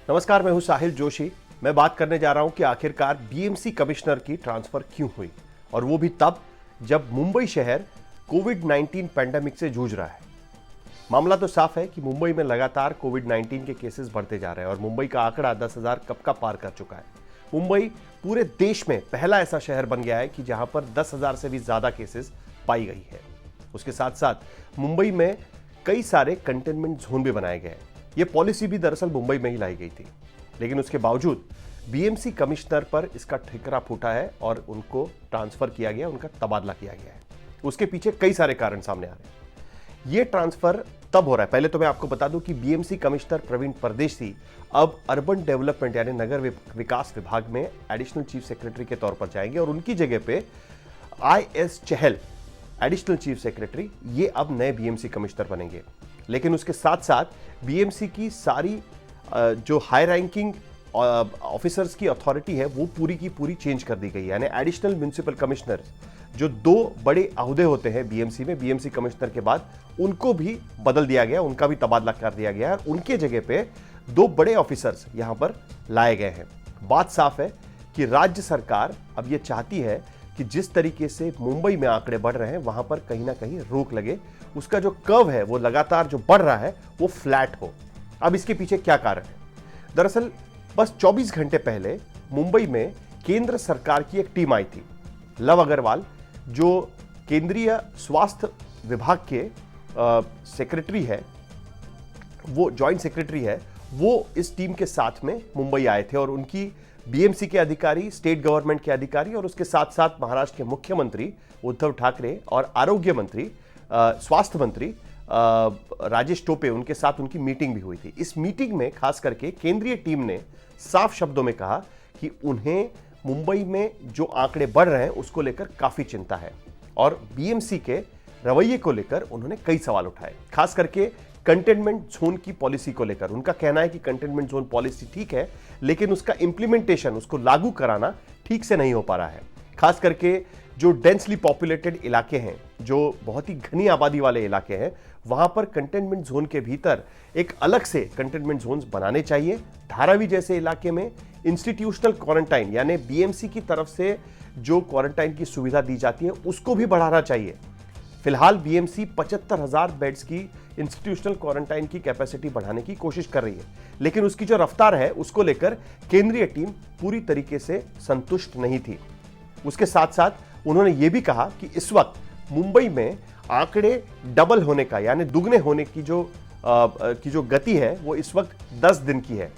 नमस्कार, मैं हूं साहिल जोशी। मैं बात करने जा रहा हूं कि आखिरकार बीएमसी कमिश्नर की ट्रांसफर क्यों हुई, और वो भी तब जब मुंबई शहर कोविड-19 पैंडेमिक से जूझ रहा है। मामला तो साफ है कि मुंबई में लगातार कोविड-19 के केसेस बढ़ते जा रहे हैं और मुंबई का आंकड़ा 10,000 कब का पार कर चुका है। मुंबई पूरे देश में पहला ऐसा शहर बन गया है कि जहां पर 10,000 से भी ज्यादा केसेस पाई गई है। उसके साथ साथ मुंबई में कई सारे कंटेनमेंट जोन भी बनाए गए हैं। ये पॉलिसी भी दरअसल मुंबई में ही लाई गई थी, लेकिन उसके बावजूद बीएमसी कमिश्नर पर इसका ठिकरा फूटा है और उनको ट्रांसफर किया गया, उनका तबादला किया गया है। उसके पीछे कई सारे कारण सामने आ रहे हैं। ये ट्रांसफर तब हो रहा है, पहले तो मैं आपको बता दूं कि बीएमसी कमिश्नर प्रवीण परदेशी अब अर्बन डेवलपमेंट यानी नगर विकास विभाग में एडिशनल चीफ सेक्रेटरी के तौर पर जाएंगे और उनकी जगह पे IS Chahal additional chief secretary, ये अब नए बीएमसी कमिश्नर बनेंगे। लेकिन उसके साथ साथ बीएमसी की सारी जो हाई रैंकिंग ऑफिसर्स की अथॉरिटी है वो पूरी की पूरी चेंज कर दी गई है। यानी एडिशनल म्युनिसिपल कमिश्नर, जो दो बड़े अहदे होते हैं बीएमसी में, बीएमसी कमिश्नर के बाद उनको भी बदल दिया गया, उनका भी तबादला कर दिया गया है। उनके जगह पे दो बड़े ऑफिसर्स यहां पर लाए गए हैं। बात साफ है कि राज्य सरकार अब ये चाहती है कि जिस तरीके से मुंबई में आंकड़े बढ़ रहे हैं वहां पर कहीं ना कहीं रोक लगे, उसका जो कर्व है वो लगातार जो बढ़ रहा है वो फ्लैट हो। अब इसके पीछे क्या कारण है? दरअसल बस 24 घंटे पहले मुंबई में केंद्र सरकार की एक टीम आई थी। लव अग्रवाल जो केंद्रीय स्वास्थ्य विभाग के सेक्रेटरी है, वो जॉइंट सेक्रेटरी है, वो इस टीम के साथ में मुंबई आए थे और उनकी बीएमसी के अधिकारी, स्टेट गवर्नमेंट के अधिकारी और उसके साथ साथ महाराष्ट्र के मुख्यमंत्री उद्धव ठाकरे और आरोग्य मंत्री, स्वास्थ्य मंत्री राजेश टोपे, उनके साथ उनकी मीटिंग भी हुई थी। इस मीटिंग में खास करके केंद्रीय टीम ने साफ शब्दों में कहा कि उन्हें मुंबई में जो आंकड़े बढ़ रहे हैं उसको लेकर काफी चिंता है और बीएमसी के रवैये को लेकर उन्होंने कई सवाल उठाए। खास करके कंटेनमेंट जोन की पॉलिसी को लेकर उनका कहना है कि कंटेनमेंट जोन पॉलिसी ठीक है, लेकिन उसका इंप्लीमेंटेशन, उसको लागू कराना ठीक से नहीं हो पा रहा है। खास करके जो डेंसली पॉपुलेटेड इलाके हैं, जो बहुत ही घनी आबादी वाले इलाके हैं, वहां पर कंटेनमेंट जोन के भीतर एक अलग से कंटेनमेंट जोन्स बनाने चाहिए। धारावी जैसे इलाके में इंस्टीट्यूशनल क्वारंटाइन यानी बीएमसी की तरफ से जो क्वारंटाइन की सुविधा दी जाती है उसको भी बढ़ाना चाहिए। फिलहाल बीएमसी 75,000 बेड्स की इंस्टीट्यूशनल क्वारंटाइन की कैपेसिटी बढ़ाने की कोशिश कर रही है, लेकिन उसकी जो रफ्तार है उसको लेकर केंद्रीय टीम पूरी तरीके से संतुष्ट नहीं थी। उसके साथ साथ उन्होंने यह भी कहा कि इस वक्त मुंबई में आंकड़े डबल होने का यानी दुगने होने की जो गति है वो इस वक्त 10 दिन की है।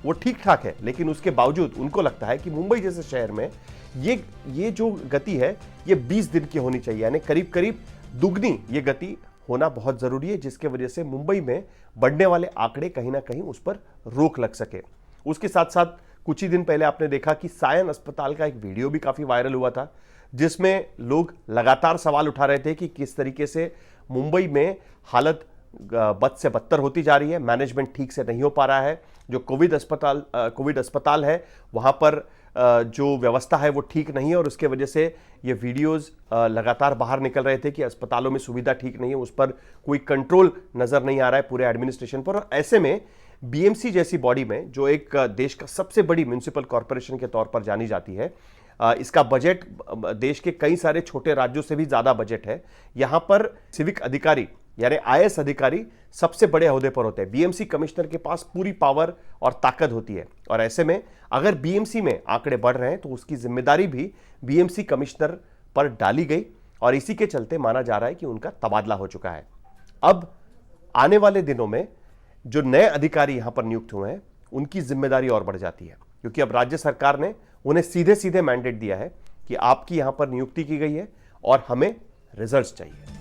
वो ठीक ठाक है, लेकिन उसके बावजूद उनको लगता है कि मुंबई जैसे शहर में ये जो गति है ये 20 दिन की होनी चाहिए, यानी करीब करीब दुगनी ये गति होना बहुत जरूरी है, जिसके वजह से मुंबई में बढ़ने वाले आंकड़े कहीं ना कहीं उस पर रोक लग सके। उसके साथ साथ कुछ ही दिन पहले आपने देखा कि सायन अस्पताल का एक वीडियो भी काफी वायरल हुआ था, जिसमें लोग लगातार सवाल उठा रहे थे कि किस तरीके से मुंबई में हालत बद से बदतर होती जा रही है, मैनेजमेंट ठीक से नहीं हो पा रहा है। जो कोविड अस्पताल है वहां पर जो व्यवस्था है वो ठीक नहीं है और उसके वजह से ये वीडियोस लगातार बाहर निकल रहे थे कि अस्पतालों में सुविधा ठीक नहीं है, उस पर कोई कंट्रोल नजर नहीं आ रहा है पूरे एडमिनिस्ट्रेशन पर। और ऐसे में बीएमसी जैसी बॉडी में, जो एक देश का सबसे बड़ी म्युनिसिपल कॉर्पोरेशन के तौर पर जानी जाती है, इसका बजट देश के कई सारे छोटे राज्यों से भी ज्यादा बजट है। यहां पर सिविक अधिकारी यानी IS अधिकारी सबसे बड़े ओहदे पर होते हैं। बीएमसी कमिश्नर के पास पूरी पावर और ताकत होती है और ऐसे में अगर बीएमसी में आंकड़े बढ़ रहे हैं तो उसकी जिम्मेदारी भी बीएमसी कमिश्नर पर डाली गई और इसी के चलते माना जा रहा है कि उनका तबादला हो चुका है। अब आने वाले दिनों में जो नए अधिकारी यहां पर नियुक्त हुए हैं उनकी जिम्मेदारी और बढ़ जाती है, क्योंकि अब राज्य सरकार ने उन्हें सीधे सीधे मैंडेट दिया है कि आपकी यहां पर नियुक्ति की गई है और हमें रिजल्ट्स चाहिए।